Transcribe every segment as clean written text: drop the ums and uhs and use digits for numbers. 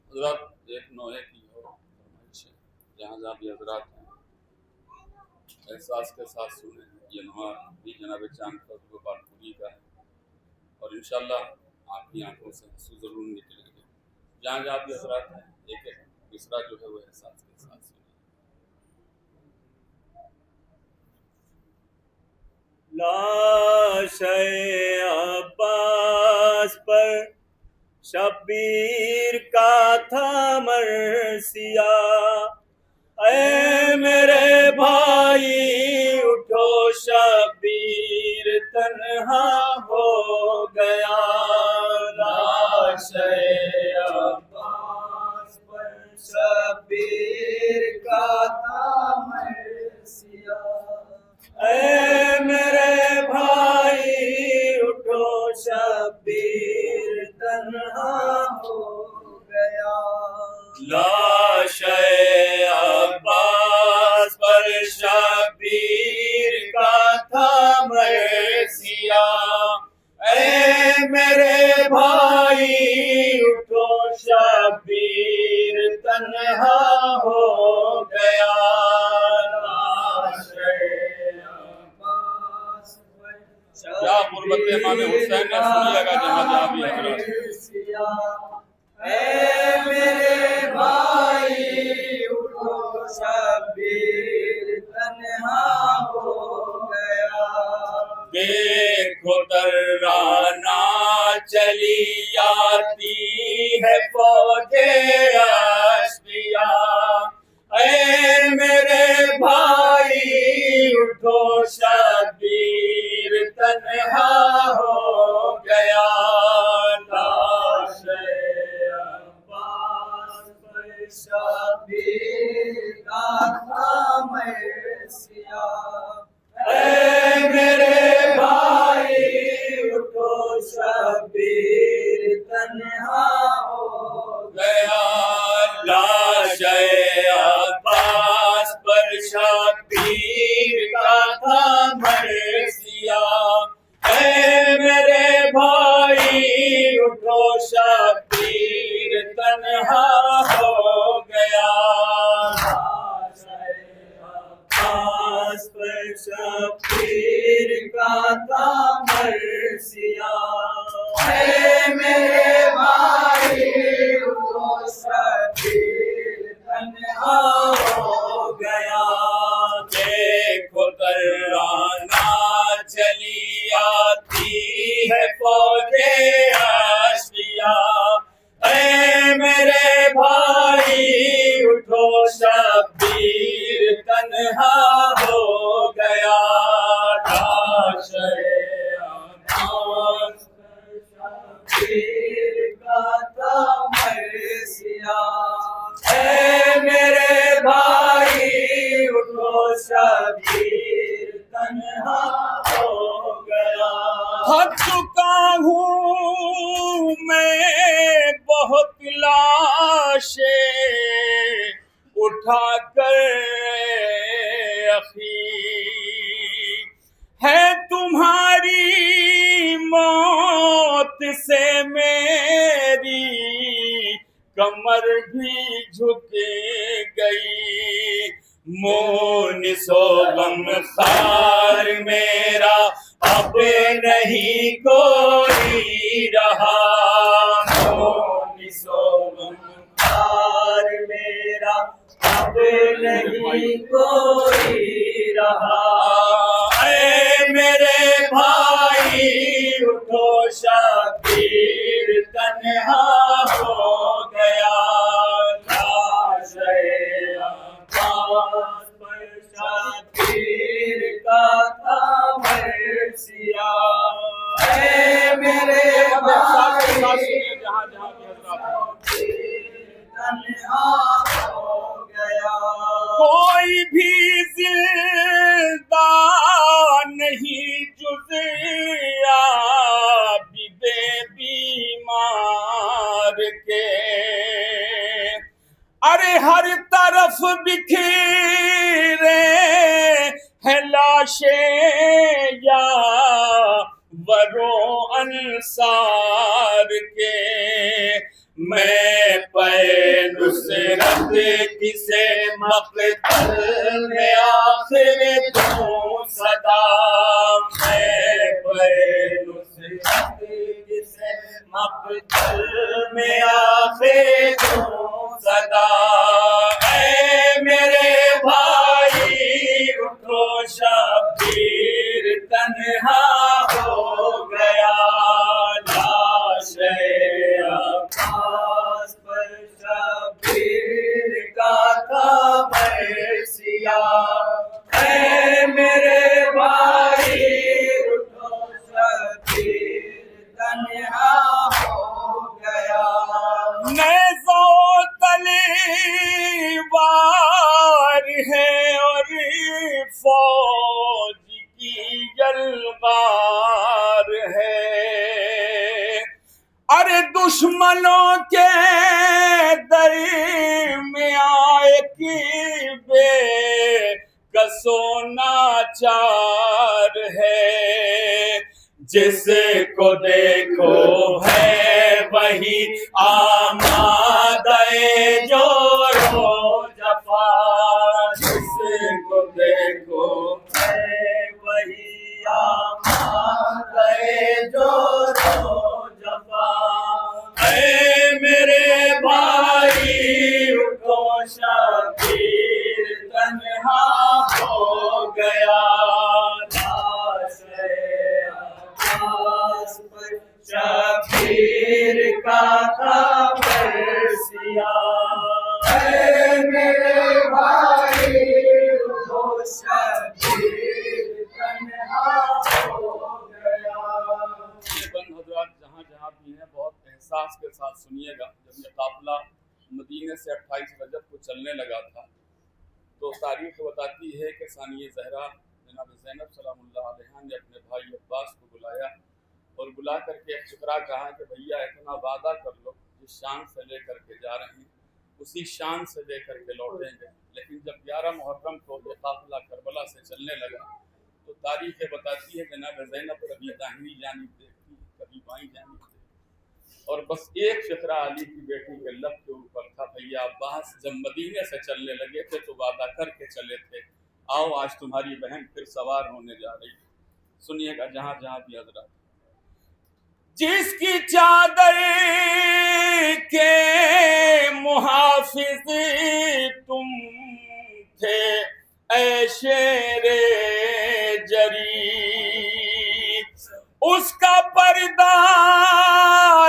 حضرات ایک نوحے کی اور فرمائش ہے، جہاں جہاں بھی حضرات ہیں احساس کے ساتھ سنیں۔ یہ نوحہ بھی جناب چاند فضل و پاکپوری کا ہے اور انشاءاللہ آپ کی آنکھوں سے آنسو ضرور نکلیں گے۔ جہاں جہاں بھی حضرات ہیں ایک ایک مصرع جو ہے وہ احساس کے ساتھ سنیں۔ لاشِ عباس پر شبیر کا تھا مرثیہ، اے میرے بھائی اٹھو شبیر تنہا ہو گیا۔ لاشِ عباس پر شبیر کا تھا مرثیہ، اے میرے بھائی اٹھو شبیر تنہا ہو گیا۔ لاشِ عباس پر شبیر کا تھا مرثیہ، اے میرے بھائی اٹھو شبیر تنہا ہو گیا۔ کیا قربت امام حسین نے سنیے گا جہاں جہاں بھی حضرات۔ اے میرے بھائی اٹھو شبیر تنہا ہو گیا۔ دیکھو ترانہ چلی آتی ہے فوج اشقیاء، اے میرے بھائی اٹھو شبیر تنہا ہو گیا۔ لاشِ عباس پر شبیر کا تھا مرثیہ، اے میرے بھائی اٹھو شبیر تنہا ہو گیا۔ لاشِ عباس پر شبیر کا تھا مرثیہ، اے میرے بھائی اٹھو شبیر تنہا ہو گیا۔ لاشِ عباس پر شبیر کا تھا مرثیہ، اے میرے بھائی اٹھو شبیر تنہا ہو گیا۔ دیکھو ترانہ چلی آتی ہے فوج اشقیاء، اے میرے بھائی اٹھو شبیر تنہا ہو گیا۔ لاشِ عباس پر شبیر کا تھا مرثیہ، اے میرے بھائی اٹھو شبیر تنہا ہو گیا۔ تھک چکا ہوں میں بہت لاشیں اٹھا کر اخی، ہے تمہاری موت سے میری کمر بھی جھک گئی۔ مونس و غم خار میرا اب نہیں کوئی رہا، مونس و غم خار میرا اب نہیں کوئی رہا۔ اے میرے بھائی اٹھو شبیر تنہا ہو گیا۔ لاشِ عباس پر شبیر کا تھا مرثیہ، اے میرے بھائی جہاں جہاں بھی حضرات ہیں۔ تنہا ہو گیا۔ کوئی بھی زندہ نہیں جز عابد بیمار کے، ارے ہر طرف بکھرے ہے لاشیں یا ورو انصار کے، میں پے نصرت کسے مقتل میں آخر دوں صدا، میں پے نصرت کسے مقتل میں آخر دوں صدا، اے میرے بھائی اٹھو شبیر تنہا ہو گیا، لاش عباس پر شبیر کا تھا مرثیہ، اے میرے بھائی اٹھو شبیر تنہا ہو گیا، نیزہ و تلوار ہے اور فوج کی یلغار ہے، ارے دشمنوں کے درمیان ایک بے کس و ناچار ہے، جس کو دیکھو ہے وہی آمادہ جور و جفا، جس کو دیکھو ہے وہی آمادہ جور و جفا، اے میرے بھائی اٹھو شبیر تنہا ہو گیا، لاش عباس پر شبیر کا تھا مرثیہ، اے میرے بھائی اٹھو شبیر تنہا ہو گیا۔ یہ بند حضرات جہاں جہاں بھی ہیں بہت احساس کے ساتھ سنیے گا۔ جب یہ قافلہ مدینے سے 28 رجب کو چلنے لگا تھا تو تاریخ بتاتی ہے کہ ثانیہ زہرا جناب زینب سلام اللہ علیہا نے اپنے بھائی عباس کو بلایا اور بلا کر کے ایک فقرہ کہا کہ بھیا اتنا وعدہ کر لو جس شان سے لے کر کے جا رہے ہیں اسی شان سے لے کر کے لوٹیں گے۔ لیکن جب 11 محرم کو یہ قافلہ کربلا سے چلنے لگا تو تاریخ بتاتی ہے جناب زینب کبھی داہنی جانب دیکھتی کبھی بائیں جانب دیکھتی، اور بس ایک فقرہ علی کی بیٹی کے لب کے اوپر تھا، بھیا عباس جب مدینے سے چلنے لگے تھے تو وعدہ کر کے چلے تھے، آؤ آج تمہاری بہن پھر سوار ہونے جا رہی ہے۔ سنیے گا جہاں جہاں بھی حضرات، جس کی چادر کے محافظ تم تھے اے شیر جری، اس کا پردہ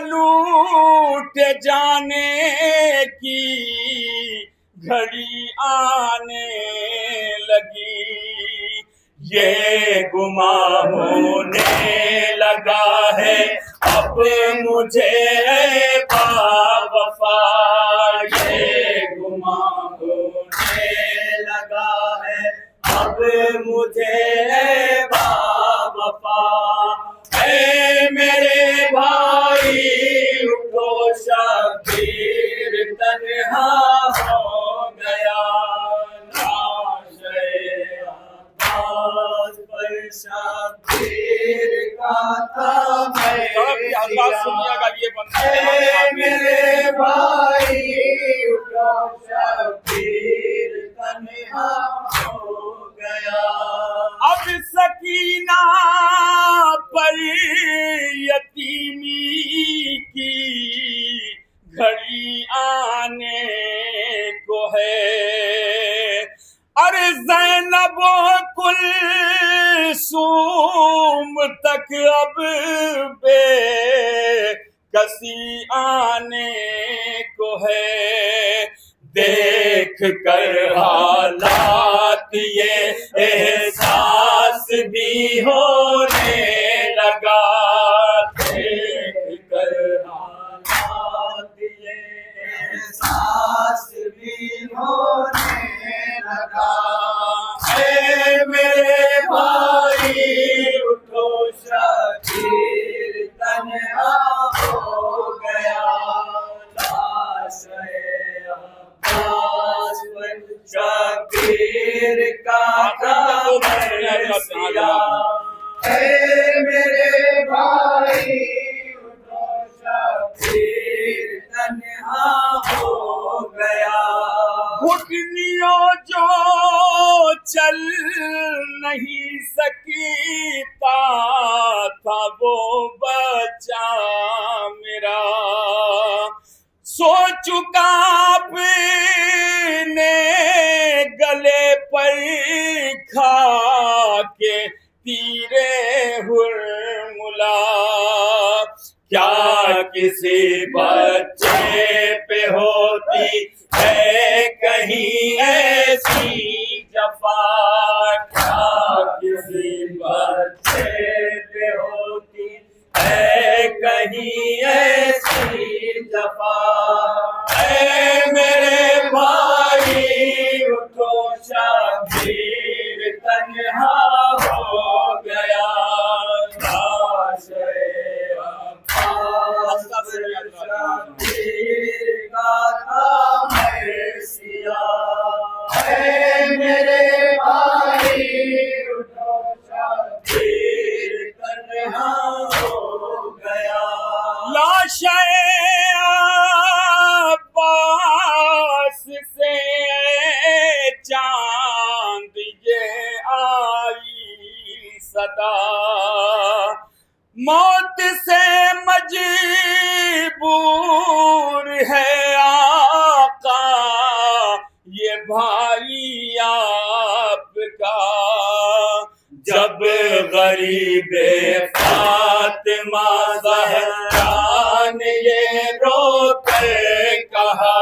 لوٹ جانے کی گھڑی آنے لگی، یہ گمان ہونے لگا ہے اب مجھے اے باوفا، یہ گمان ہونے لگا ہے اب مجھے اے باوفا، اے میرے بھائی اٹھو شبیر تنہا ہو گیا، لاش عباس پر شبیر کا تھا مرثیہ، اے میرے بھائی اٹھو شبیر تنہا ہو گیا، اب سکینہ پر یتیمی کی گھڑی آنے کو ہے، ارے زینب و کلثوم تک اب بے کسی آنے کو ہے، دیکھ کر حالات یہ احساس بھی ہونے لگا، دیکھ کر حالات یہ احساس بھی ہونے لگا، اے میرے بھائی اٹھو شبیر تنہا ہو گیا، لاش عباس پر شبیر کا تھا مرثیہ، میرے بھائی اٹھو شبیر تنہا ہو گیا گھٹنیوں جو چل نہیں سکتا تھا وہ بچہ میرا سو چکا اپنے گلے پر کھا کے تیرے ہرملا کیا کسی بچے پہ ہوتی ہے کہیں ایسی جفا کیا کسی بچے پہ ہوتی ہے کہیں ایسی جفا اے میرے بھائی اٹھو شبیر تنہا ہو گیا شبیر کا نام ہے سیاہ اے میرے بھائی اٹھو شبیر تنہا ہو گیا لاشیں عباس سے چاند یہ آئی صدا موت سے مجبور ہے آقا یہ بھائی آپ کا جب غریب فاطمہ زہرا نے یہ رو کر کہا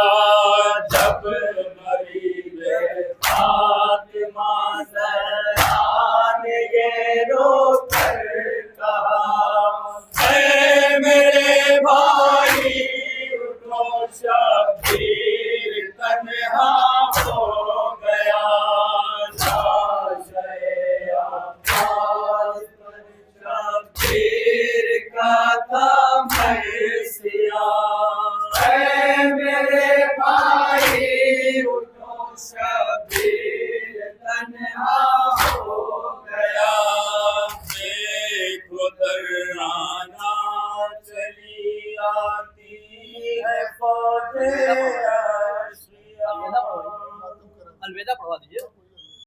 جب غریب فاطمہ زہرا نے یہ رو کر کہا اے میرے بھائی اٹھو شبیر تنہا ہو گیا شبیر کا تھا سیاہ اے میرے بھائی اٹھو شبیر تنہا ہو گیا دیکھو درنا